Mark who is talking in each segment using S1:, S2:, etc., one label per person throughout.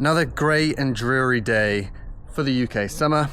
S1: Another grey and dreary day for the UK summer.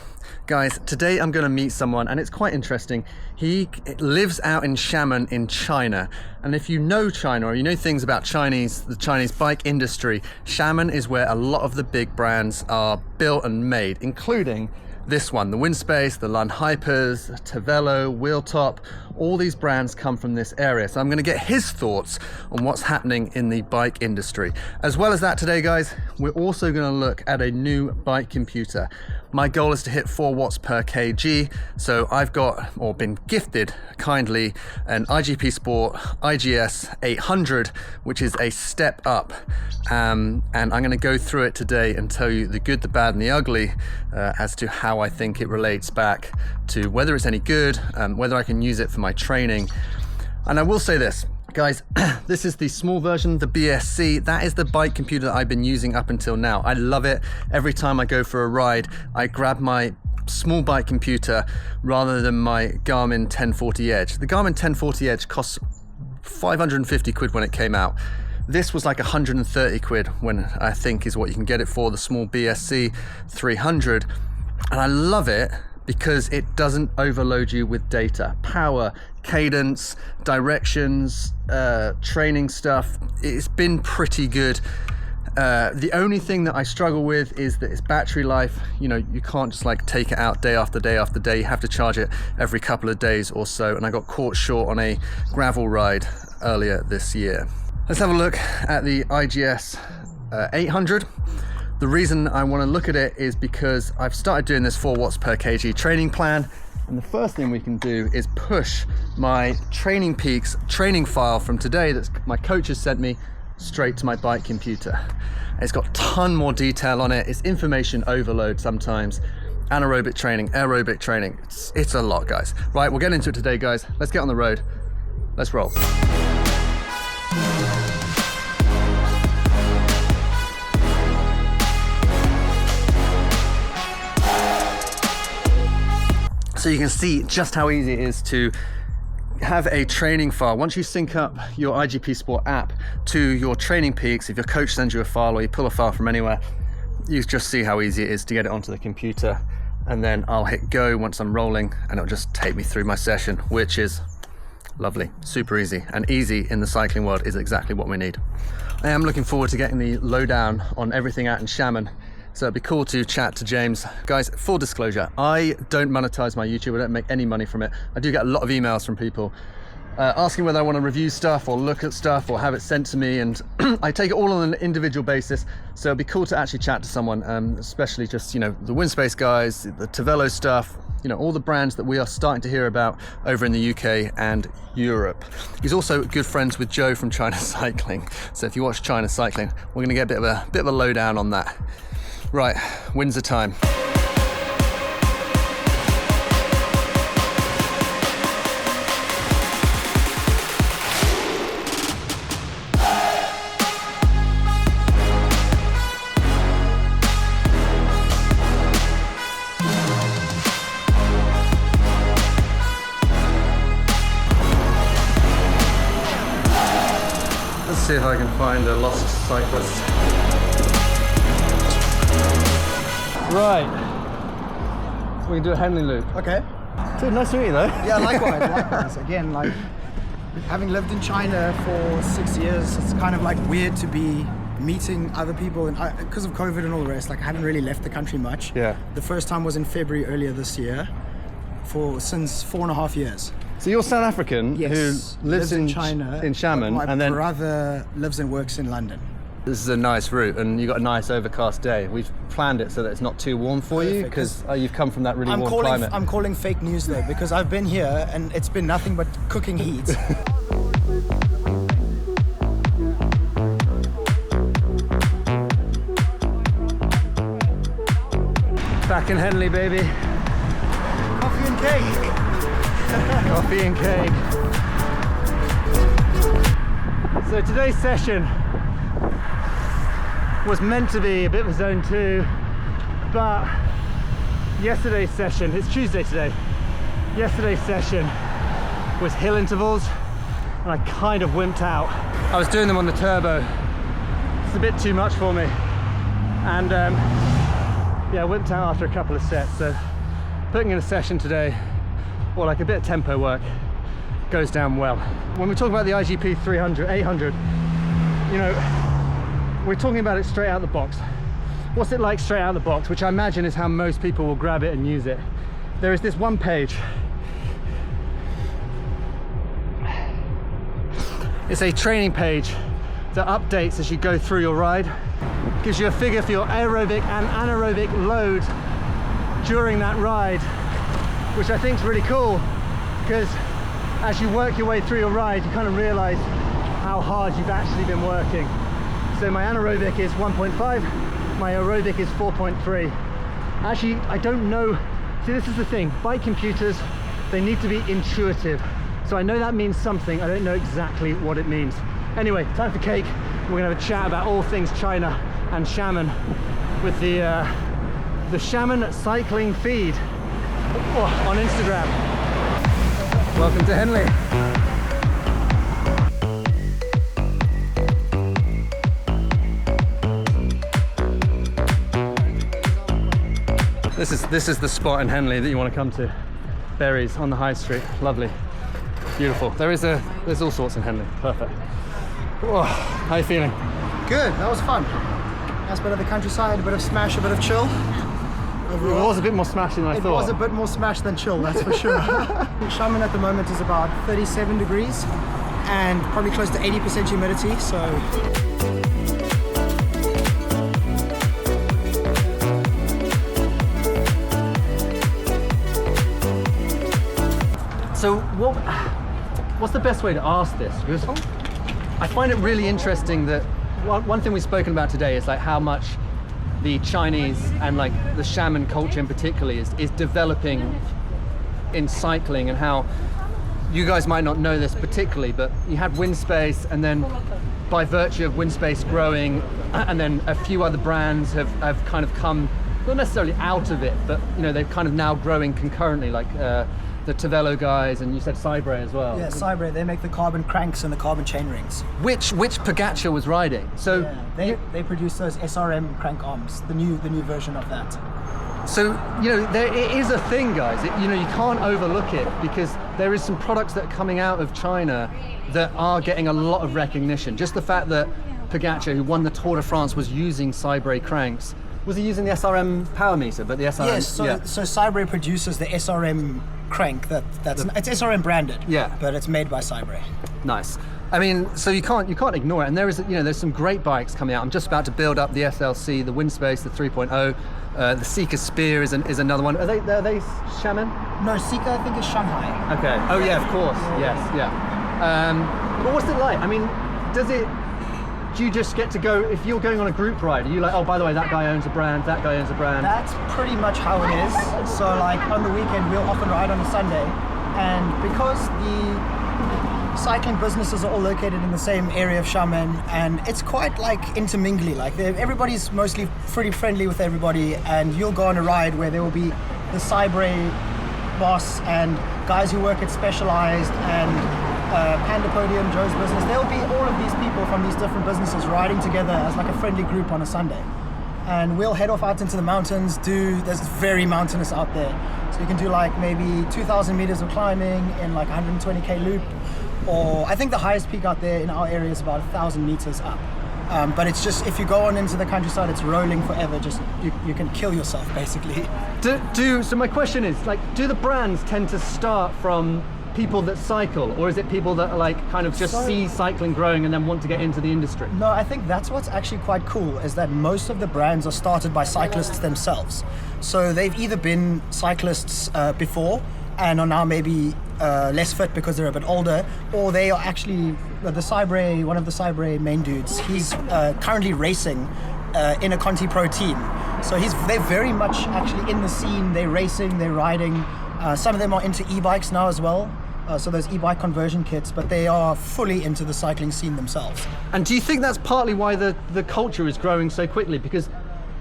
S1: Guys, today I'm going to meet someone and it's quite interesting. He lives out in Xiamen in China. And if you know China or you know things about the Chinese bike industry, Xiamen is where a lot of the big brands are built and made, including this one, the Winspace, the Lund Hypers, Tevelo, Wheeltop, all these brands come from this area. So I'm going to get his thoughts on what's happening in the bike industry. As well as that today, guys, we're also going to look at a new bike computer. My goal is to hit 4 watts per kg. So I've got, or been gifted kindly, an IGPSport IGS800, which is a step up. And I'm going to go through it today and tell you the good, the bad, and the ugly as to how I think it relates back to whether it's any good, whether I can use it for my training. And I will say this, guys, this is the small version, the BSC. That is the bike computer that I've been using up until now. I love it. Every time I go for a ride, I grab my small bike computer rather than my Garmin 1040 Edge. The Garmin 1040 Edge costs 550 quid when it came out. This was like 130 quid when I think is what you can get it for, the small BSC 300. And I love it because it doesn't overload you with data, power, cadence, directions, training stuff. It's been pretty good. The only thing that I struggle with is that it's battery life. You know, you can't just like take it out day after day after day. You have to charge it every couple of days or so. And I got caught short on a gravel ride earlier this year. Let's have a look at the IGS 800. The reason I want to look at it is because I've started doing this 4 watts per kg training plan. And the first thing we can do is push my Training Peaks training file from today that my coach has sent me straight to my bike computer. It's got a ton more detail on it. It's information overload sometimes. Anaerobic training, aerobic training. It's a lot, guys. Right, we'll get into it today, guys. Let's get on the road. Let's roll. So you can see just how easy it is to have a training file. Once you sync up your IGPSport app to your Training Peaks, if your coach sends you a file or you pull a file from anywhere, you just see how easy it is to get it onto the computer. And then I'll hit go once I'm rolling and it'll just take me through my session, which is lovely, super easy. And easy in the cycling world is exactly what we need. I am looking forward to getting the lowdown on everything out in Xiamen. So it'd be cool to chat to James. Guys, full disclosure, I don't monetize my YouTube. I don't make any money from it. I do get a lot of emails from people asking whether I want to review stuff or look at stuff or have it sent to me. And I take it all on an individual basis. So it'd be cool to actually chat to someone, especially just, you know, the Winspace guys, the Tevelo stuff, you know, all the brands that we are starting to hear about over in the UK and Europe. He's also good friends with Joe from China Cycling. So if you watch China Cycling, we're going to get a bit of a lowdown on that. Right, Windsor time. Let's see if I can find a lost cyclist. Right, we can do a Henley loop. Okay. Dude, nice to meet you though.
S2: Yeah, likewise. Again, like having lived in China for 6 years, it's kind of like weird to be meeting other people, and because of COVID and all the rest, like I haven't really left the country much. Yeah. The first time was in February earlier this year, since 4.5 years.
S1: So you're South African,
S2: yes,
S1: who lives in China, in Xiamen,
S2: and then my brother lives and works in London.
S1: This is a nice route, and you've got a nice overcast day. We've planned it so that it's not too warm for you, because you've come from that really warm climate.
S2: I'm calling fake news though, because I've been here and it's been nothing but cooking heat.
S1: Back in Henley, baby.
S2: Coffee and cake.
S1: Coffee and cake. So today's session was meant to be a bit of a zone 2, but yesterday's session, it's Tuesday today, yesterday's session was hill intervals and I kind of wimped out. I was doing them on the turbo. It's a bit too much for me. And yeah, whipped out after a couple of sets. So putting in a session today, or like a bit of tempo work, goes down well. When we talk about the IGP 800, you know, we're talking about it straight out the box. What's it like straight out the box, which I imagine is how most people will grab it and use it. There is this one page. It's a training page that updates as you go through your ride. Gives you a figure for your aerobic and anaerobic load during that ride, which I think is really cool, because as you work your way through your ride, you kind of realize how hard you've actually been working. So my anaerobic is 1.5, my aerobic is 4.3. Actually, I don't know. See, this is the thing. Bike computers, they need to be intuitive. So I know that means something. I don't know exactly what it means. Anyway, time for cake. We're gonna have a chat about all things China and Xiamen with the Xiamen cycling feed on Instagram. Welcome to Henley. This is the spot in Henley that you want to come to. Berries on the high street, lovely, beautiful. There's all sorts in Henley, perfect. Oh, how are you feeling?
S2: Good, that was fun. Nice bit of the countryside, a bit of smash, a bit of chill.
S1: Overall, it was a bit more smashy than I thought.
S2: It was a bit more smash than chill, that's for sure. Xiamen at the moment is about 37 degrees and probably close to 80% humidity,
S1: So what's the best way to ask this? Because I find it really interesting that one thing we've spoken about today is like how much the Chinese and like the Xiamen culture in particular is developing in cycling, and how you guys might not know this particularly, but you had Winspace, and then by virtue of Winspace growing, and then a few other brands have kind of come, not necessarily out of it, but you know, they're kind of now growing concurrently, like the Tavello guys, and you said Fibre as well.
S2: Yeah, Fibre, they make the carbon cranks and the carbon chain rings.
S1: Which Pogacar was riding. So
S2: yeah, they produce those SRM crank arms, the new version of that.
S1: So, you know, it is a thing, guys. You know, you can't overlook it, because there is some products that are coming out of China that are getting a lot of recognition. Just the fact that Pogacar, who won the Tour de France, was using Fibre cranks. Was he using the SRM power meter? But the SRM.
S2: Yes. So Fibre produces the SRM crank it's SRM branded.
S1: Yeah.
S2: But it's made by Fibre.
S1: Nice. I mean, so you can't ignore it. And there's some great bikes coming out. I'm just about to build up the SLC, the Winspace, the 3.0. The Sika Spear is another one. Are they Xiamen?
S2: No, Sika I think is Shanghai.
S1: Okay. Oh yeah, of course. Yes. Yeah. But what's it like? I mean, do you just get to go, if you're going on a group ride, are you like, oh, by the way, that guy owns a brand, that guy owns a brand?
S2: That's pretty much how it is. So like on the weekend, we'll often ride on a Sunday, and because the cycling businesses are all located in the same area of Xiamen, and it's quite like intermingly, like everybody's mostly pretty friendly with everybody, and you'll go on a ride where there will be the Fibre boss and guys who work at Specialized and Panda Podium, Joe's Business. There'll be all of these people from these different businesses riding together as like a friendly group on a Sunday. And we'll head off out into the mountains, there's very mountainous out there. So you can do like maybe 2,000 meters of climbing in like 120K loop, or I think the highest peak out there in our area is about 1,000 meters up. But it's just, if you go on into the countryside, it's rolling forever. Just you can kill yourself basically.
S1: So my question is, like, do the brands tend to start from people that cycle, or is it people that are like kind of just see cycling growing and then want to get into the industry?
S2: No, I think that's what's actually quite cool, is that most of the brands are started by cyclists themselves. So they've either been cyclists before and are now maybe less fit because they're a bit older, or they are actually one of the Fibre main dudes. He's currently racing in a Conti Pro team. So they're very much actually in the scene. They're racing, they're riding. Some of them are into e-bikes now as well. So those e-bike conversion kits, but they are fully into the cycling scene themselves.
S1: And do you think that's partly why the culture is growing so quickly? Because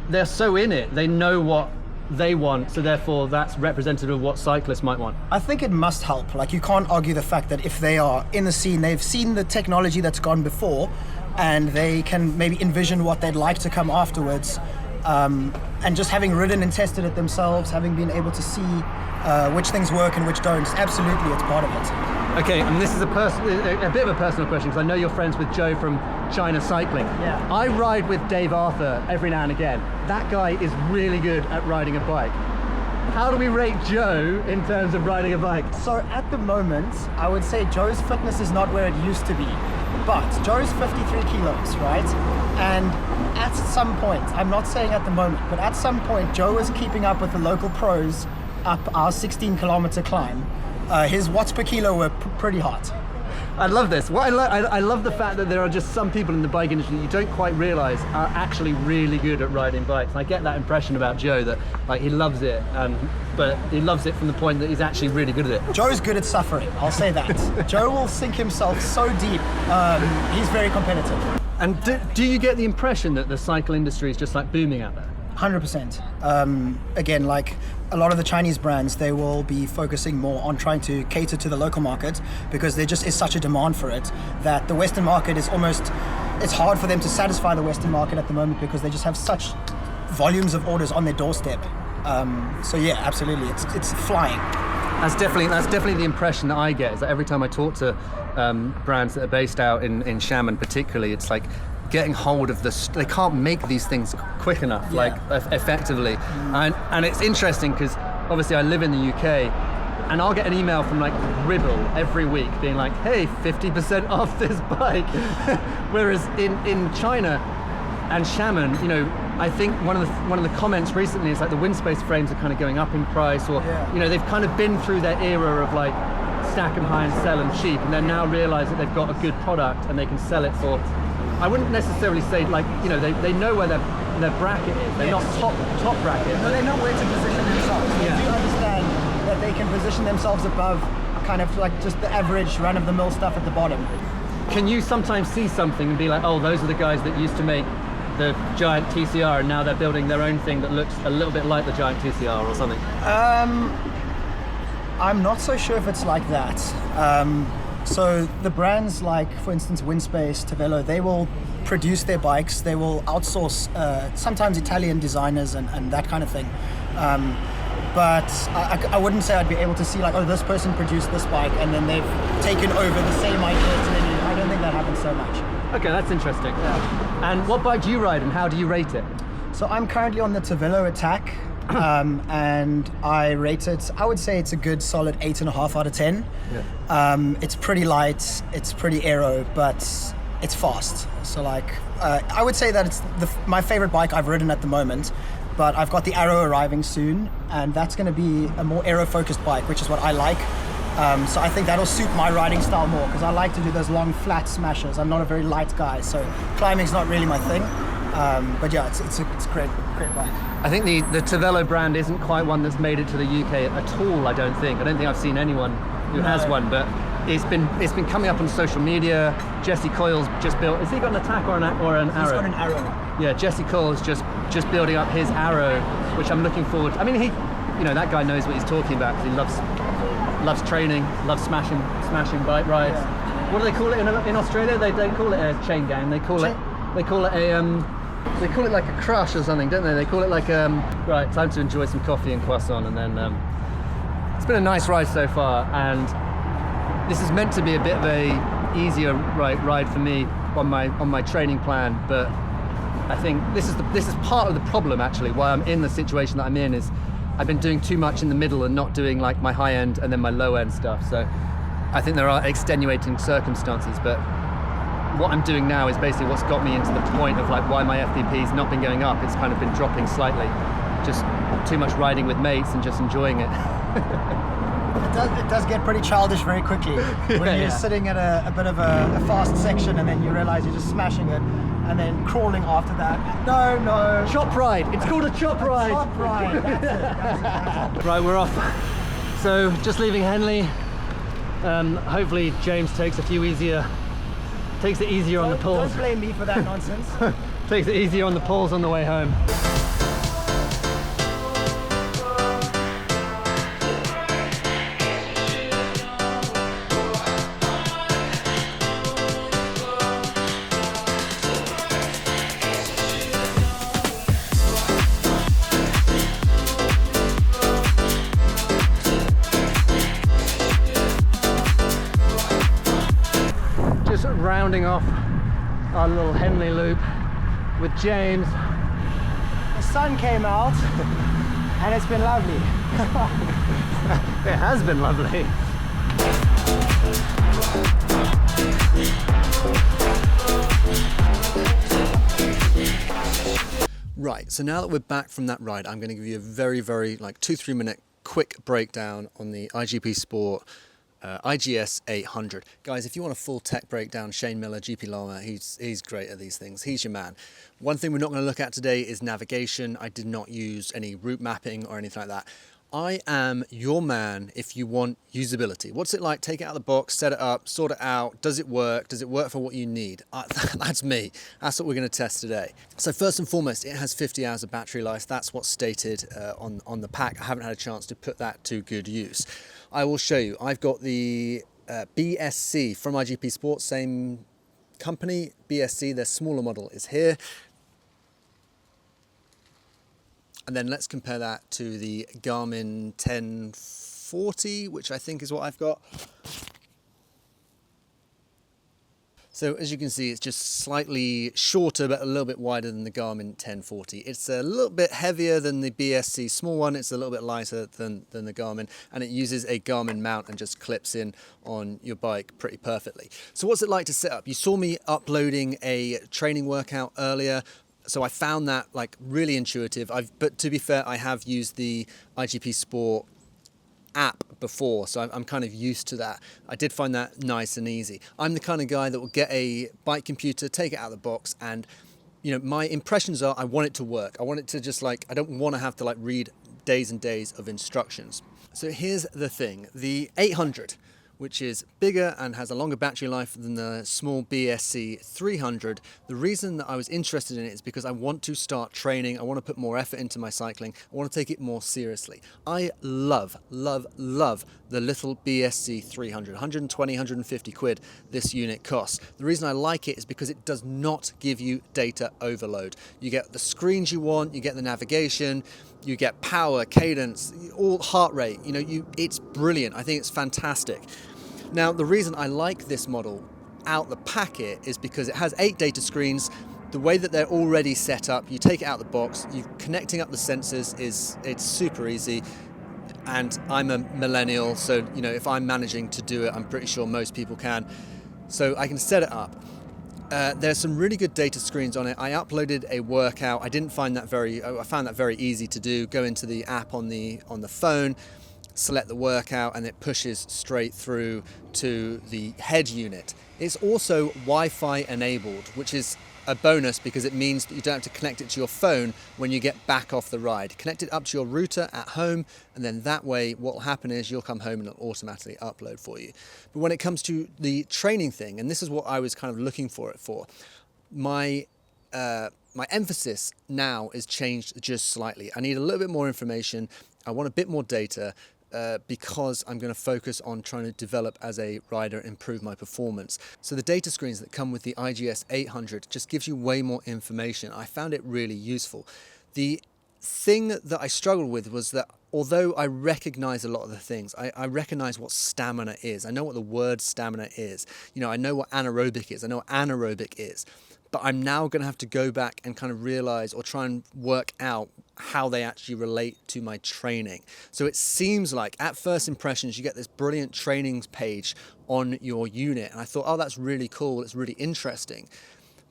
S1: they're so in it, they know what they want, so therefore that's representative of what cyclists might want.
S2: I think it must help. Like, you can't argue the fact that if they are in the scene, they've seen the technology that's gone before, and they can maybe envision what they'd like to come afterwards. And just having ridden and tested it themselves, having been able to see which things work and which don't, absolutely, it's part of it.
S1: Okay, and this is a bit of a personal question, because I know you're friends with Joe from China Cycling.
S2: Yeah.
S1: I ride with Dave Arthur every now and again. That guy is really good at riding a bike. How do we rate Joe in terms of riding a bike?
S2: So at the moment, I would say Joe's fitness is not where it used to be. But Joe's 53 kilos, right? And at some point, I'm not saying at the moment, but at some point, Joe was keeping up with the local pros up our 16-kilometer climb. His watts per kilo were pretty hot.
S1: I love this. What I love the fact that there are just some people in the bike industry that you don't quite realize are actually really good at riding bikes. And I get that impression about Joe, that like he loves it, but he loves it from the point that he's actually really good at it.
S2: Joe's good at suffering, I'll say that. Joe will sink himself so deep. He's very competitive.
S1: And do you get the impression that the cycle industry is just like booming out there?
S2: 100%. Again, like a lot of the Chinese brands, they will be focusing more on trying to cater to the local market, because there just is such a demand for it that the Western market is almost, it's hard for them to satisfy the Western market at the moment, because they just have such volumes of orders on their doorstep. So yeah, absolutely, it's flying.
S1: That's definitely the impression that I get, is that every time I talk to brands that are based out in Xiamen particularly, it's like getting hold of they can't make these things quick enough,
S2: yeah.
S1: like effectively. And it's interesting because obviously I live in the UK, and I'll get an email from like Ribble every week being like, hey, 50% off this bike. Whereas in China and Xiamen, you know, I think one of the comments recently is like the Winspace frames are kind of going up in price, or
S2: yeah.
S1: you know, they've kind of been through their era of like stack them high and sell them cheap, and then now realise that they've got a good product and they can sell it for, I wouldn't necessarily say, like, you know, they know where their bracket is. They're
S2: yes.
S1: not top bracket.
S2: No, they know where to position themselves. They
S1: Yeah.
S2: do understand that they can position themselves above kind of like just the average run-of-the-mill stuff at the bottom.
S1: Can you sometimes see something and be like, oh, those are the guys that used to make the giant TCR and now they're building their own thing that looks a little bit like the giant TCR or something?
S2: I'm not so sure if it's like that. So the brands like, for instance, Winspace, Tavello, they will produce their bikes, they will outsource sometimes Italian designers and that kind of thing. But I wouldn't say I'd be able to see like, oh, this person produced this bike and then they've taken over the same idea to them. I don't think that happens so much.
S1: Okay, that's interesting.
S2: Yeah.
S1: And what bike do you ride and how do you rate it?
S2: So I'm currently on the Tavello Attack. And I rate it, I would say it's a good solid 8.5 out of 10. Yeah. It's pretty light, it's pretty aero, but it's fast. So like, I would say that it's my favorite bike I've ridden at the moment, but I've got the Arrow arriving soon, and that's gonna be a more aero-focused bike, which is what I like. So I think that'll suit my riding style more, because I like to do those long flat smashes. I'm not a very light guy, so climbing's not really my thing. But yeah, it's a great bike.
S1: I think the Tavello brand isn't quite one that's made it to the UK at all, I don't think. I've seen anyone who has one, but it's been coming up on social media. Jesse Coyle's just built, has he got an Attack or an Arrow?
S2: He's got an Arrow.
S1: Yeah, Jesse Coyle's just building up his Arrow, which I'm looking forward to. I mean, that guy knows what he's talking about, because he loves training, loves smashing bike rides. Yeah. What do they call it in Australia? They don't call it a chain gang, they call it they call it like a crush or something, don't they? They call it like, right, time to enjoy some coffee and croissant, and then it's been a nice ride so far, and this is meant to be a bit of a easier ride for me on my training plan, but I think this is part of the problem actually, why I'm in the situation that I'm in, is I've been doing too much in the middle and not doing like my high end and then my low end stuff. So I think there are extenuating circumstances, but what I'm doing now is basically what's got me into the point of like why my FDP's not been going up. It's kind of been dropping slightly. Just too much riding with mates and just enjoying it.
S2: It does get pretty childish very quickly. When you're sitting at a bit of a fast section and then you realize you're just smashing it and then crawling after that. No.
S1: Chop ride. It's called a chop ride.
S2: Chop ride. That's it.
S1: Right, we're off. So just leaving Henley. Hopefully James takes it easier on the pulls.
S2: Don't blame me for that nonsense.
S1: Takes it easier on the pulls on the way home. rounding off our little Henley loop with James.
S2: The sun came out and it's been lovely.
S1: It has been lovely. Right, so now that we're back from that ride, I'm going to give you a very, like 2-3 minute quick breakdown on the IGPSport IGS800. Guys, if you want a full tech breakdown, Shane Miller, GP Llama, he's great at these things. He's your man. One thing we're not going to look at today is navigation. I did not use any route mapping or anything like that. I am your man if you want usability. What's it like? Take it out of the box, set it up, sort it out. Does it work? Does it work for what you need? That's me. That's what we're going to test today. So first and foremost, it has 50 hours of battery life. That's what's stated on the pack. I haven't had a chance to put that to good use. I will show you. I've got the BSC from IGPSport, same company, BSC. Their smaller model is here. And then let's compare that to the Garmin 1040, which I think is what I've got. So as you can see, it's just slightly shorter, but a little bit wider than the Garmin 1040. It's a little bit heavier than the BSC small one. It's a little bit lighter than the Garmin, and it uses a Garmin mount and just clips in on your bike pretty perfectly. So what's it like to set up? You saw me uploading a training workout earlier. So I found that like really intuitive. But to be fair, I have used the IGPSport app before, so I'm kind of used to that. I did find that nice and easy. I'm the kind of guy that will get a bike computer, take it out of the box, and you know, my impressions are I want it to work. I want it to just like, I don't want to have to like read days and days of instructions. So here's the thing, the 800, which is bigger and has a longer battery life than the small BSC 300. The reason that I was interested in it is because I want to start training. I want to put more effort into my cycling. I want to take it more seriously. I love the little BSC 300, 120, 150 quid this unit costs. The reason I like it is because it does not give you data overload. You get the screens you want, you get the navigation, you get power, cadence, all heart rate. You know, it's brilliant. I think it's fantastic. Now, the reason I like this model out the packet is because it has 8 data screens. The way that they're already set up, you take it out of the box, connecting up the sensors it's super easy. And I'm a millennial, so you know, if I'm managing to do it, I'm pretty sure most people can. So I can set it up. There's some really good data screens on it. I uploaded a workout. I found that very easy to do. Go into the app on the phone, select the workout, and it pushes straight through to the head unit. It's also Wi-Fi enabled, which is a bonus because it means that you don't have to connect it to your phone when you get back off the ride. Connect it up to your router at home, and then that way what will happen is you'll come home and it'll automatically upload for you. But when it comes to the training thing, and this is what I was kind of looking for it for, my emphasis now is changed just slightly. I need a little bit more information. I want a bit more data. Because I'm going to focus on trying to develop as a rider, improve my performance. So the data screens that come with the IGS800 just gives you way more information. I found it really useful. The thing that I struggled with was that although I recognize a lot of the things, I recognize what stamina is. I know what the word stamina is. You know, I know what anaerobic is. I know what anaerobic is. But I'm now going to have to go back and kind of realize or try and work out how they actually relate to my training. So it seems like at first impressions, you get this brilliant trainings page on your unit. And I thought, oh, that's really cool. It's really interesting.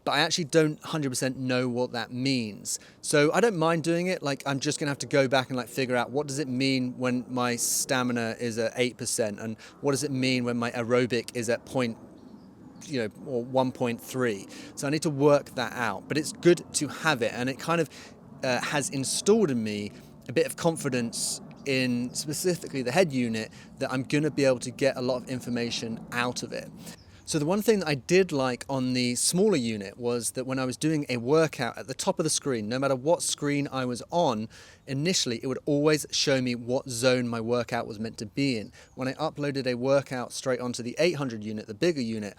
S1: But I actually don't 100% know what that means. So I don't mind doing it. Like, I'm just going to have to go back and like figure out what does it mean when my stamina is at 8%, and what does it mean when my aerobic is at or 1.3. So I need to work that out, but it's good to have it, and it kind of has installed in me a bit of confidence in specifically the head unit that I'm going to be able to get a lot of information out of it. So the one thing that I did like on the smaller unit was that when I was doing a workout at the top of the screen, no matter what screen I was on, initially it would always show me what zone my workout was meant to be in. When I uploaded a workout straight onto the 800 unit, the bigger unit,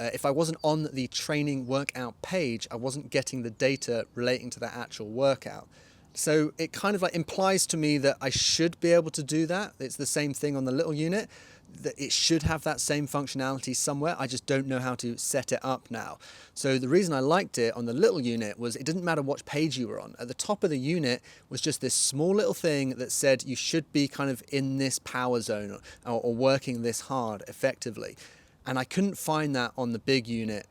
S1: if I wasn't on the training workout page, I wasn't getting the data relating to that actual workout. So it kind of like implies to me that I should be able to do that. It's the same thing on the little unit. that it should have that same functionality somewhere. I just don't know how to set it up now. So the reason I liked it on the little unit was it didn't matter what page you were on. At the top of the unit was just this small little thing that said you should be kind of in this power zone or working this hard effectively. And I couldn't find that on the big unit.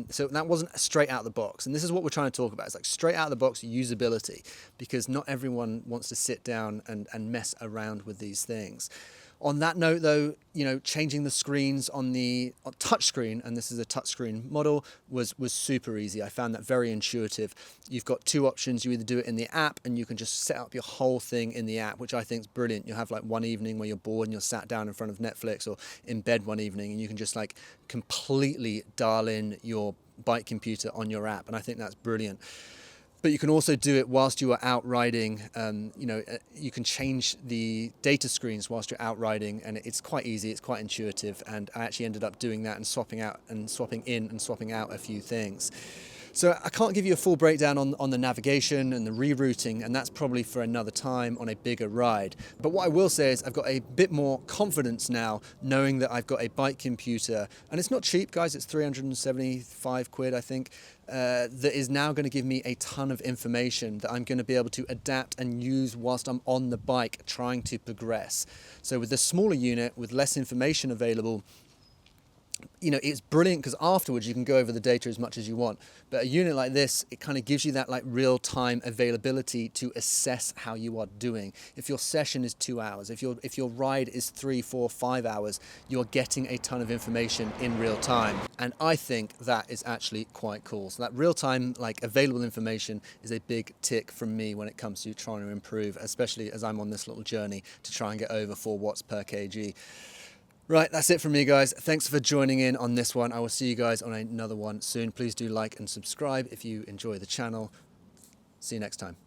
S1: So that wasn't straight out of the box. And this is what we're trying to talk about. It's like straight out of the box usability, because not everyone wants to sit down and mess around with these things. On that note though, you know, changing the screens on the touch screen, and this is a touchscreen model, was super easy. I found that very intuitive. You've got two options. You either do it in the app and you can just set up your whole thing in the app, which I think is brilliant. You'll have like one evening where you're bored and you're sat down in front of Netflix or in bed one evening and you can just like completely dial in your bike computer on your app. And I think that's brilliant. But you can also do it whilst you are out riding. You know, you can change the data screens whilst you're out riding, and it's quite easy, it's quite intuitive, and I actually ended up doing that and swapping in and swapping out a few things. So I can't give you a full breakdown on the navigation and the rerouting, and that's probably for another time on a bigger ride. But what I will say is I've got a bit more confidence now knowing that I've got a bike computer, and it's not cheap, guys, it's 375 quid, I think, that is now going to give me a ton of information that I'm going to be able to adapt and use whilst I'm on the bike trying to progress. So with the smaller unit, with less information available, you know, it's brilliant because afterwards you can go over the data as much as you want. But a unit like this, it kind of gives you that like real-time availability to assess how you are doing. If your session is 2 hours, if your ride is 3, 4, 5 hours, you're getting a ton of information in real time. And I think that is actually quite cool. So that real-time, like available information is a big tick from me when it comes to trying to improve, especially as I'm on this little journey to try and get over 4 watts per kg. Right, that's it from me, guys. Thanks for joining in on this one. I will see you guys on another one soon. Please do like and subscribe if you enjoy the channel. See you next time.